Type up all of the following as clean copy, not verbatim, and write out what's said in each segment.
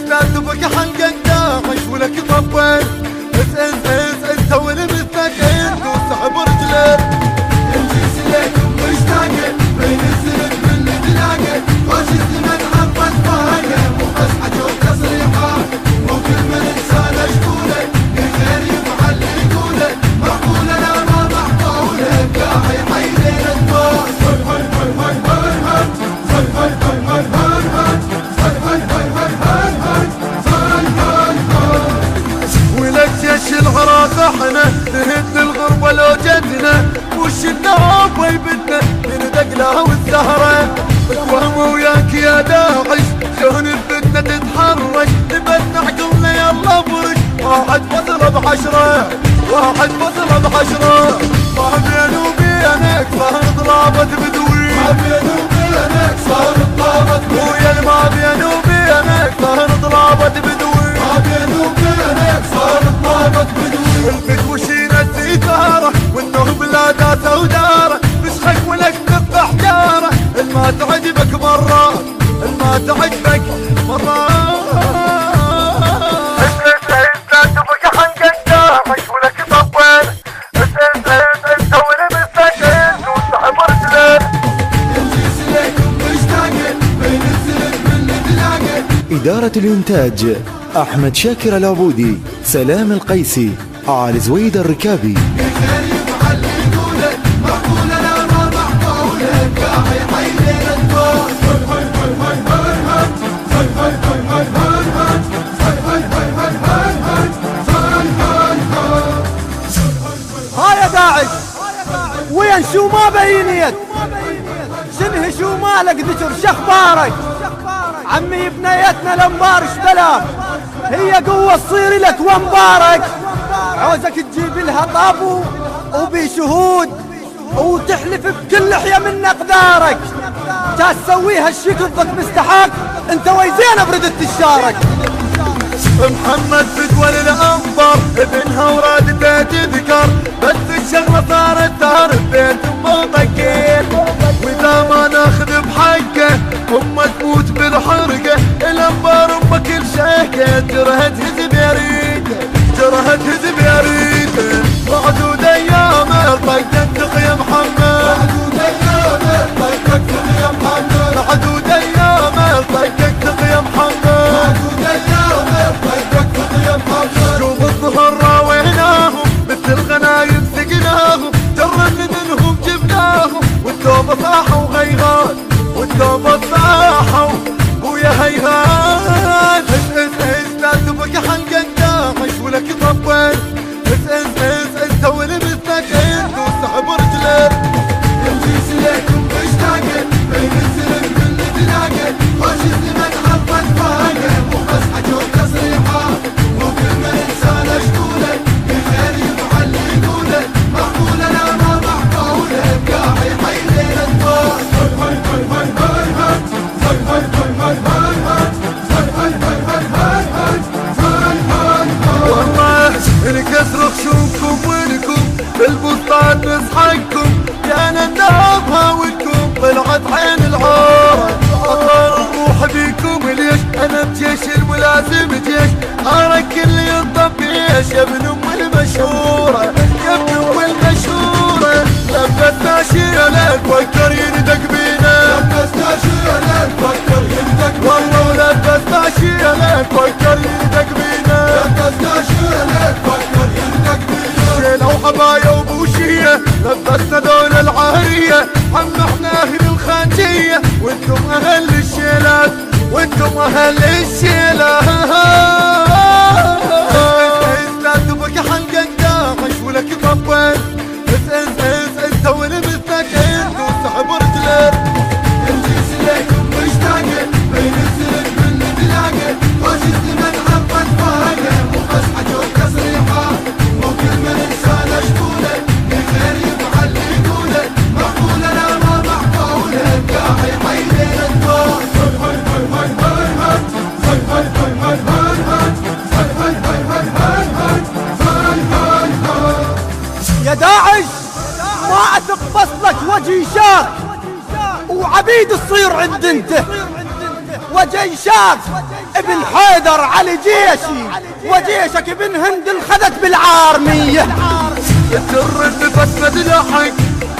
لا تبقى حلقك داعش ولك طبل. انت والمثلك انت وسحب رجلك. الجيس ليكم مشتاقه بين الزلك من تلاقه. وش الزمن حطت فاقه مو بس حجو تصريحه. مو كل من انسان اشكوله غير يفعل يقوله. معقوله لا ما معقوله قاعد يحيلين الناس. ولك جيش العراق احنا نهد الغربة لو جدنا. وش النواب ويبدنا ندق لها والزهرة. بتوهم وياك يا داعش شلون الفتنة تتحرك. نبت عقلنا يلا برش. واحد بضرب عشرة واحد بضرب عشرة. ما بيني وبينك صار ضرابة بدوي. ما بيني وبينك صار ضرابة ويا ما بيني وبينك صار ضرابة بدوي. ما بيني وبينك صار ضرابة بدوي. الفتوى شينت إثارة والنهب بلاداته وداره. فسخك ولك نب حجارة. الما تعجبك مرة الما تعجبك مرة. لا تبقى حنقك داعش ولك طبل. انت والمثلك انت وسحب رجلك. الجيس ليكم مشتاقه بين الزلك من تلاقه. إدارة الإنتاج أحمد شاكر العبودي، سلام القيسي، علي زويد الركابي. غير يفعل يقوله. معقوله لا ما معقوله قاعد يحيلين الناس. ها يا داعش وين شو ما بينيت شنه شو مالك ذكر شخبارك. عمي بنيتنا الانبار اشتلاف هي قوة تصير لك وانبارك. عوزك تجيب لها طابو وبشهود وتحلف بكل لحية من اقدارك. جاس تسويها الشكل ضد مستحق انت ويزين بردت الشارك. محمد فتوى للأنبار ابنها ورادته تذكر. بس الشغلة صارت تهرب بيت أمه طقيت. وإذا ما ناخذ بحقه أمه تموت بالحرقة. الأنبار أمه كل شيكة جرهت هزب يا ريته جرهت هزب يا ريته. معدود أيامه طقتك يا محمد. معدود ايامه طقتك يا محمد. معدود أيامه طقتك يا محمد. معدود ايامه طقتك يا محمد. شوف الظهر راويناهم مثل الغنايم سقناهم. جرد منهم جبناهم والتوبة صاحوا غيغان والتوبة صاحوا ويا هيهان. لا تبقى حلقك داعش ولك طبل. انت والمثلك انت وسحب رجلك. الجيس ليكم مشتاقه بين الزلك من تلاقه. وش الزمن حطت فاقه مو بس حجو تصريحه. مو كل من انسان اشكوله غير يفعل يقوله. معقوله لا ما معقوله قاعد يحيلين الناس. والله انكسر خشومكم ولكم بالبسطان نصحكم. كان النهب هاويكم طلعت عين العار. اطار الروح بيكم ليش انا بجيش الملازم جيش. ارك اللي ينضم بيش يا ابن ام المشهورة يا ابن ام المشهورة. لبسنا شيلك فكر يندق بينا. لبسنا شيلك فكر يندق بينا. والله لبسنا شيلك فكر يندق بينا. لبسنا شيلك فكر يندق بينا. شيلة وعباية وبوشية لبسنا دول العارية. عم احنا اهل الخانجية وانتم اهل الشيلات وانتم اهل الشيلات. لا تبقى حلقك داعش ولك طبل. انت والمثلك انت وسحب رجلك. الجيس ليكم مشتاقه بين الزلك من تلاقه. وش الزمن حطت فاقه مو بس حجو تصريحه. مو كل من انسان اشكوله غير يفعل يقوله. معقوله لا ما معقوله قاعد يحيلين الناس. يا داعش ما اثق فصلك وجهي شاق. وعبيد تصير عند انت. وجيشك ابن حيدر علي جيشي، وجيشك ابن هند انخذت بالعارمية. السر اللي فسد لحق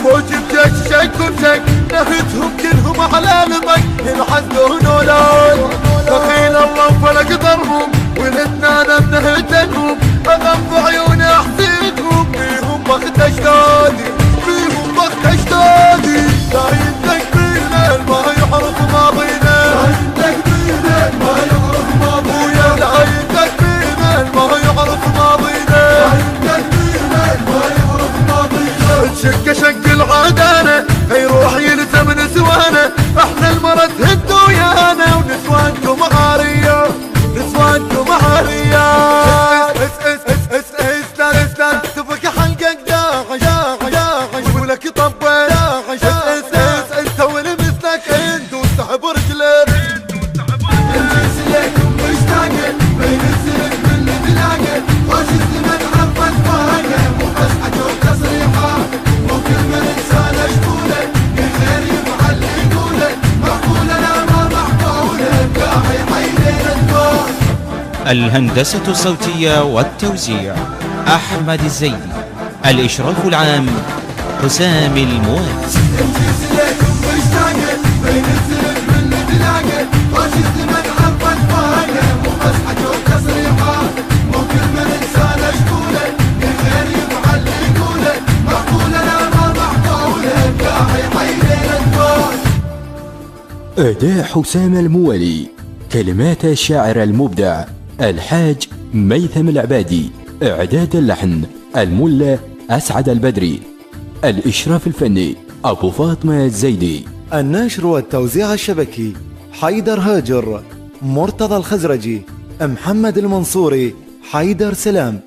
موجب جيش شك وشك، نهتهم كلهم على المك ينحسدون اولاد. دخيل الله وفلق ضرهم ولدنا منهتنهم، اغم عيوني احسدهم بيهم بخت اجدادي، بيهم بخت اجدادي. لا يندق بالليل ما يعرف ماضينا، لا يندق بالليل ما يعرف ماضينا، لا يندق بالليل ما يعرف ماضينا، لا يندق بالليل ما يعرف ماضينا. شق شق العدانة يروح يلزم نسوانا، احنا المرة تهد ويانا ونسوانكم عارية، نسوانكم عارية. اسلام تفك حلقك داعش ولك طبل انت ولمثلك انت وسحب رجلك. الناس لكم مشتاقة بين السلك من تلاقى، خوش الزمن عفت فاقة مو بس حجر تصريحة، مو كل من انسان اشكوله من غير يفعل يقوله، معقولة لا ما معقولة قاعي حيدين الدور. الهندسة الصوتية والتوزيع أحمد الزيدي. الإشراف العام حسام الموالي. الناس لكم مشتاقة بين السلك من تلاقى، خوش الزمن عفت فاقة مو بس حجر تصريحة، مو كل من انسان اشكوله من غير يفعل يقوله، معقولة لا ما معقولة قاعي حيدين الدور. أداء حسام الموالي، كلمات الشاعر المبدع الحاج ميثم العبادي، إعداد اللحن الملا أسعد البدري، الإشراف الفني أبو فاطمة الزيدي، النشر والتوزيع الشبكي حيدر هاجر، مرتضى الخزرجي، محمد المنصوري، حيدر سلام.